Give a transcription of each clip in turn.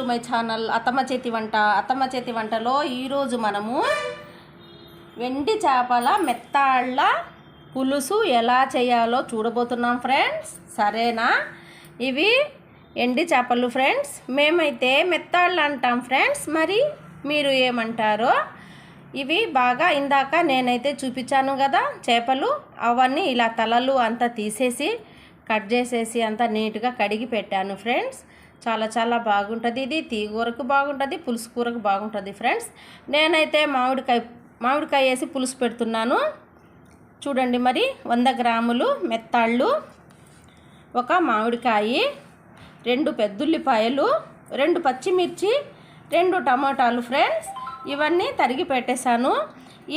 My channel అత్తమ్మ చేతి వంటలో ఈరోజు మనము వెండి చేపల మెత్తాళ్ళ పులుసు ఎలా చేయాలో చూడబోతున్నాం ఫ్రెండ్స్. సరేనా? ఇవి ఎండి చేపలు ఫ్రెండ్స్. మేమైతే మెత్తాళ్ళు అంటాం ఫ్రెండ్స్. మరి మీరు ఏమంటారో? ఇవి బాగా ఇందాక నేనైతే చూపించాను కదా చేపలు, అవన్నీ ఇలా తలలు అంతా తీసేసి కట్ చేసేసి అంతా నీట్గా కడిగి పెట్టాను ఫ్రెండ్స్. చాలా బాగుంటుంది. ఇది తీగూరకు బాగుంటుంది, పులుసు కూరకు బాగుంటుంది ఫ్రెండ్స్. నేనైతే మామిడికాయ వేసి పులుసు పెడుతున్నాను. చూడండి, మరి 100 గ్రాములు మెత్తాళ్ళు, ఒక మామిడికాయ, 2 పెద్దుల్లిపాయలు, 2 పచ్చిమిర్చి, 2 టమాటాలు ఫ్రెండ్స్. ఇవన్నీ తరిగి పెట్టేశాను.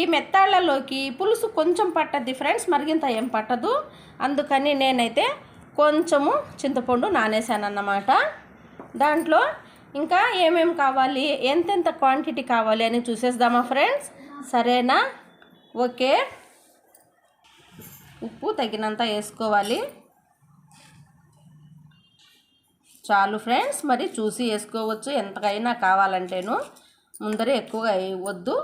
ఈ మెత్తాళ్ళలోకి పులుసు కొంచెం పట్టద్ది ఫ్రెండ్స్, మరిగింత ఏం పట్టదు. అందుకని నేనైతే కొంచెము చింతపండు నానేసాను అన్నమాట. దాంట్లో ఇంకా ఏమేమి కావాలి, ఎంతెంత క్వాంటిటీ కావాలి అని చూసేద్దామా ఫ్రెండ్స్. సరేనా? ఓకే. ఉప్పు తగినంత వేసుకోవాలి. చాలు ఫ్రెండ్స్. మరి చూసి వేసుకోవచ్చు, ఎంతకైనా కావాలంటేను. ముందరే ఎక్కువగా వేయవద్దు.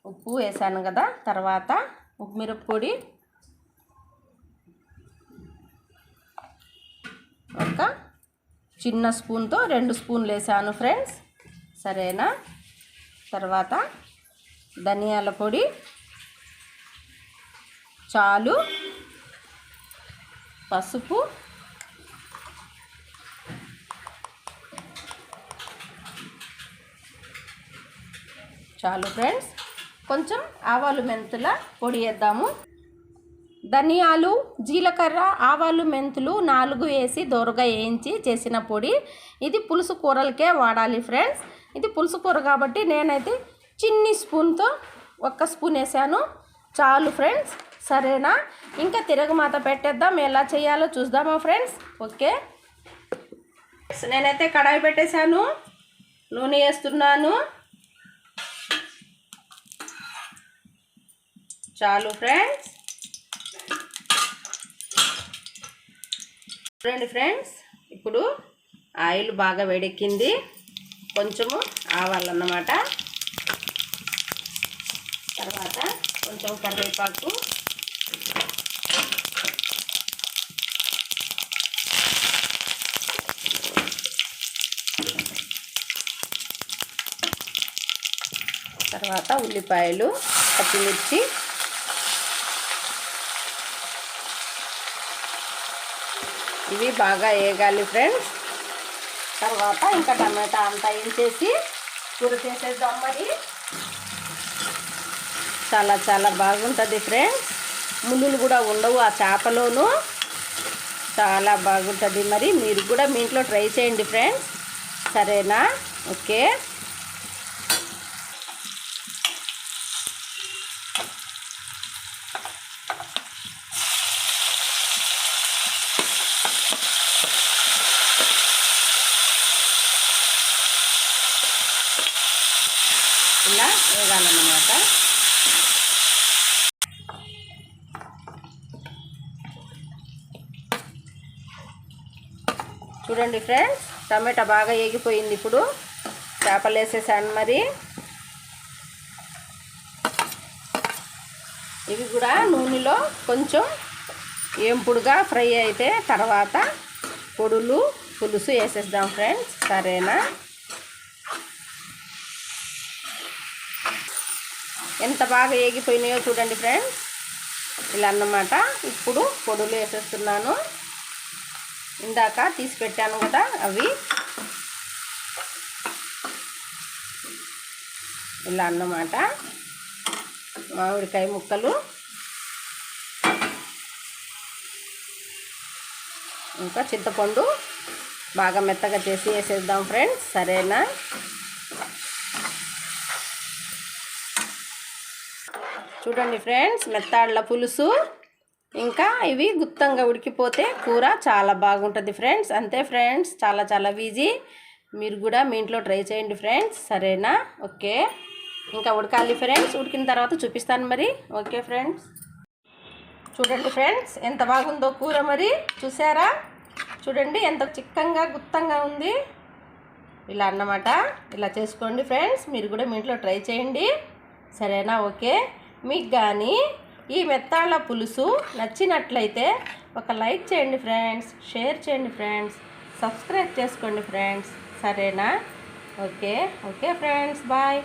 ఉప్పు వేసాను కదా. తర్వాత మిరప్పొడి ఒక చిన్న స్పూన్తో 2 స్పూన్లు వేసాను ఫ్రెండ్స్. సరేనా? తర్వాత ధనియాల పొడి చాలు, పసుపు, చాలు ఫ్రెండ్స్. కొంచెం ఆవాలు మెంతుల పొడి వేద్దాము. ధనియాలు, జీలకర్ర, ఆవాలు, మెంతులు 4 వేసి దోరగా వేయించి చేసిన పొడి. ఇది పులుసు కూరలకే వాడాలి ఫ్రెండ్స్. ఇది పులుసు కూర కాబట్టి నేనైతే చిన్ని స్పూన్తో 1 స్పూన్ వేసాను. చాలు ఫ్రెండ్స్. సరేనా? ఇంకా తిరగమాత పెట్టేద్దాం. ఎలా చేయాలో చూద్దామా ఫ్రెండ్స్. ఓకే. నేనైతే కడాయి పెట్టేశాను, నూనె వేస్తున్నాను. చాలు ఫ్రెండ్స్. చూడండి ఫ్రెండ్స్, ఇప్పుడు ఆయిల్ బాగా వేడెక్కింది. కొంచెము ఆవాలన్నమాట. తర్వాత కొంచెం కరివేపాకు, తర్వాత ఉల్లిపాయలు, పచ్చిమిర్చి, ఇవి బాగా వేగాలి ఫ్రెండ్స్. తర్వాత ఇంకా టమాటా అంతా వేసేసి కూర చేసేద్దాం. మరి చాలా బాగుంటుంది ఫ్రెండ్స్. ముళ్ళులు కూడా ఉండవు ఆ చేపలోను. చాలా బాగుంటుంది. మరి మీరు కూడా మీ ఇంట్లో ట్రై చేయండి ఫ్రెండ్స్. సరేనా? ఓకే. ఇలా వేగాలన్నమాట. చూడండి ఫ్రెండ్స్, టమాటా బాగా వేగిపోయింది. ఇప్పుడు చేపలు వేసేసాను. మరి ఇవి కూడా నూనెలో కొంచెం ఏంపుడుగా ఫ్రై అయితే తర్వాత పులుసు వేసేద్దాం ఫ్రెండ్స్. సరేనా? ఎంత బాగా వేగిపోయినాయో చూడండి ఫ్రెండ్స్. ఇలా అన్నమాట. ఇప్పుడు పొడులు వేసేస్తున్నాను. ఇందాక తీసి పెట్టాను కదా, అవి ఇలా అన్నమాట. మామిడికాయ ముక్కలు, ఇంకా చింతపండు బాగా మెత్తగా చేసి వేసేద్దాం ఫ్రెండ్స్. సరేనా? చూడండి ఫ్రెండ్స్, మెత్తాళ్ళ పులుసు. ఇంకా ఇవి గుత్తంగా ఉడికిపోతే కూర చాలా బాగుంటుంది ఫ్రెండ్స్. అంతే ఫ్రెండ్స్, చాలా ఈజీ. మీరు కూడా మీ ఇంట్లో ట్రై చేయండి ఫ్రెండ్స్. సరేనా? ఓకే. ఇంకా ఉడకాలి ఫ్రెండ్స్. ఉడికిన తర్వాత చూపిస్తాను మరి. Okay friends. చూడండి ఫ్రెండ్స్, ఎంత బాగుందో కూర. మరి చూసారా? చూడండి ఎంత చిక్కంగా గుత్తంగా ఉంది. ఇలా అన్నమాట. ఇలా చేసుకోండి ఫ్రెండ్స్, మీరు కూడా మీ ఇంట్లో ట్రై చేయండి. సరేనా? ఓకే. మీకు కానీ ఈ మెత్తాళ్ళ పులుసు నచ్చినట్లయితే ఒక లైక్ చేయండి ఫ్రెండ్స్, షేర్ చేయండి ఫ్రెండ్స్, సబ్స్క్రైబ్ చేసుకోండి ఫ్రెండ్స్. సరేనా? Okay friends, bye.